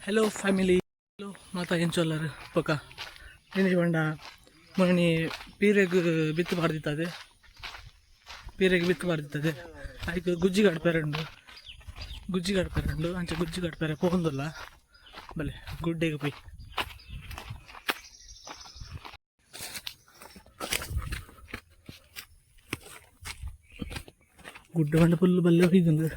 Hello family. Hello ಮಾತಾ ಹೆಂಚೋಲ್ಲರು ಪಕ್ಕ ಏನು ಬಂಡ ಮೊನ್ನೆ ಪೀರೆಗೆ ಬಿತ್ತು ಬಾರ್ದಿತ್ತದೆ. ಪೀರೆಗೆ ಬಿತ್ತು ಬಾರ್ದಿತ್ತದೆ ಅದಕ್ಕೆ ಗುಜ್ಜಿ ಗಡ್ಪೆರಂಡು ಅಂಚೆ ಗುಜ್ಜಿ ಗಡ್ಪೆರೆ ಪೋಂದಿಲ್ಲ ಬಲೆ ಗುಡ್ಡೆಗೆ ಪೋಯಿ ಗುಡ್ಡೆ ಬಂಡ ಫುಲ್ ಬಲ್ಲೆ ಹೋಗಿದ್ದು.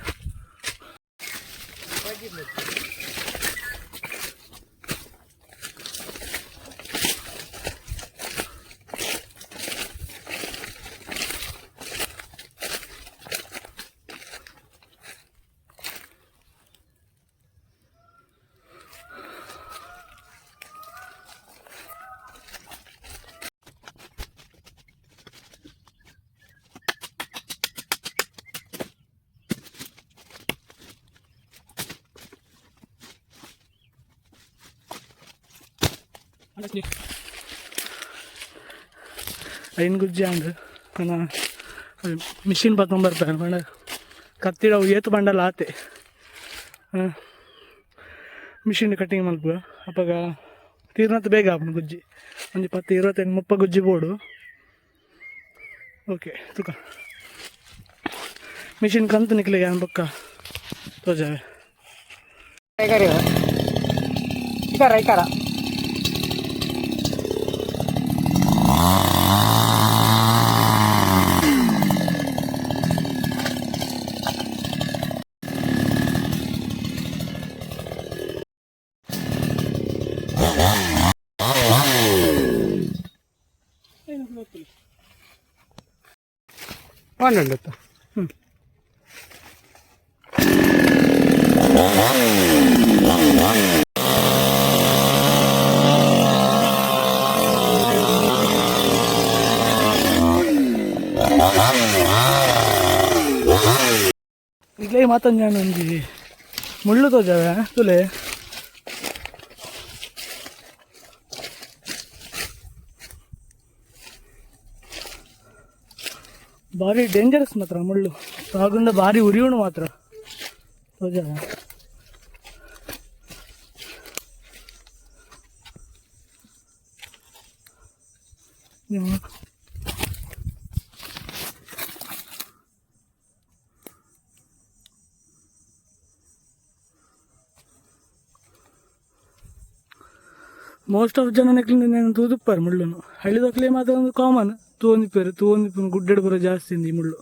ಐನು ಗುಜ್ಜಿ ಹಂಗೆ ನಾನು ಮಿಷಿನ್ ಬತ್ತೊಂಬರ್ತಾರೆ ಬಂಡ ಕತ್ತಿಡವು ಏತು ಬಂಡಲ್ಲ ಆತೆ ಮಿಷಿನ್ ಕಟ್ಟಿಂಗ್ ಮಲ್ಪು ಅಪ್ಪಾಗ ತೀರ್ನತ್ತು ಬೇಗ ಆಪನು ಗುಜ್ಜಿ ಒಂದು 20-25-30 ಗುಜ್ಜಿ ಬೋಡು ಓಕೆ ತುಕ ಮಿಷಿನ್ ಕಂತು ನಿಕ್ಲಿಗೆ ಅನ್ ಪಕ್ಕ ತೋಜಾವೆ ಇಕಾರ పన్నెండు ఇట్లా మాత్రం నేను ఉంది ముళ్ళుతో చదివా తులే ಭಾರಿ ಡೇಂಜರಸ್ ಮಾತ್ರ ಮುಳ್ಳು ತಾಗುಂಡ ಭಾರಿ ಉರಿಯೋಣ ಮಾತ್ರ ತೋಜ ಮೋಸ್ಟ್ ಆಫ್ ಜನ ನೆಕ್ಲಿಂದ ತೂದುಪ್ಪಾರು ಮುಳ್ಳುನು ಹಳ್ಳಿದೊಕ್ಲೆ ಮಾತ್ರ ಒಂದು ಕಾಮನ್ ತೂಂದಿಪ್ಪು ಗುಡ್ಡೆಡು ಬರೋ ಜಾಸ್ತಿ ಈ ಮುಳ್ಳು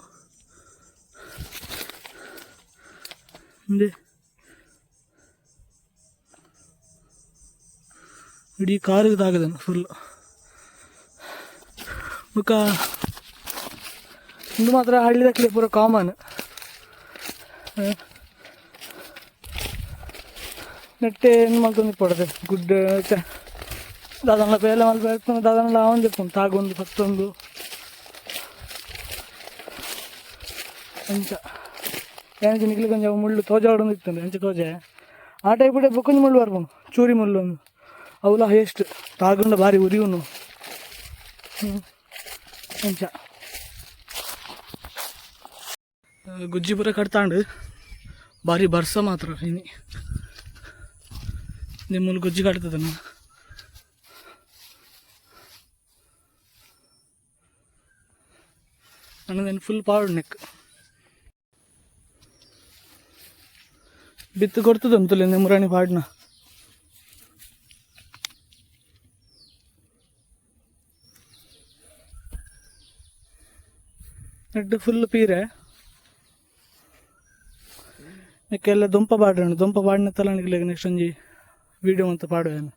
ಹಿಂದೆ ಇಡೀ ಕಾರಿಗೆ ತಾಗದನು ಫುಲ್ಲು ಮುಖ ಇಂದು ಮಾತ್ರ ಹಳ್ಳಿದಕ್ಲೆ ಪೂರ ಕಾಮನ್ ನೆಟ್ಟೆ ಏನು ಮಲ್ತೊಂದು ಪಡದೆ ಗುಡ್ಡ దాదాపు పేర్ల మళ్ళీ పెడుతున్న దాదాపు లావని చెప్పుకుంది తాగుంది పత్తుంది కొంచెం ఏనికి నిఖిలి కొంచెం ముళ్ళు తోజావడం ఇస్తుంది ఎంచి తోజే ఆ టైపు బొక్కొంచెం ముళ్ళు వరకు చూరి ముళ్ళు అవులా హైయెస్ట్ తాగుండ భారీ ఉరి ఉన్నావు కొంచెం గుజ్జిపుర కడతాండు భారీ బర్స మాత్రం ఇది నిమ్మలు గుజ్జి కడుతుంది ಅನ್ನೋದೇನು ಫುಲ್ ಪಾಡು ನೆಕ್ ಬಿತ್ತು ಕೊಡ್ತದೆ ಅಂತಲೇ ನೆಮ್ಮರಾಣಿ ಪಾಡ್ನ ನೆಟ್ಟು ಫುಲ್ ಪೀರೆ ನೆಕ್ಕೆಲ್ಲ ದುಂಪ ಪಾಡ್ರಣ ದುಂಪ ಪಾಡಿನ ತಲಾಣಿಗೆ ನೆಕ್ಸ್ಟ್ ಒಂಜಿ ವೀಡಿಯೋ ಅಂತ ಪಾಡುವೇನು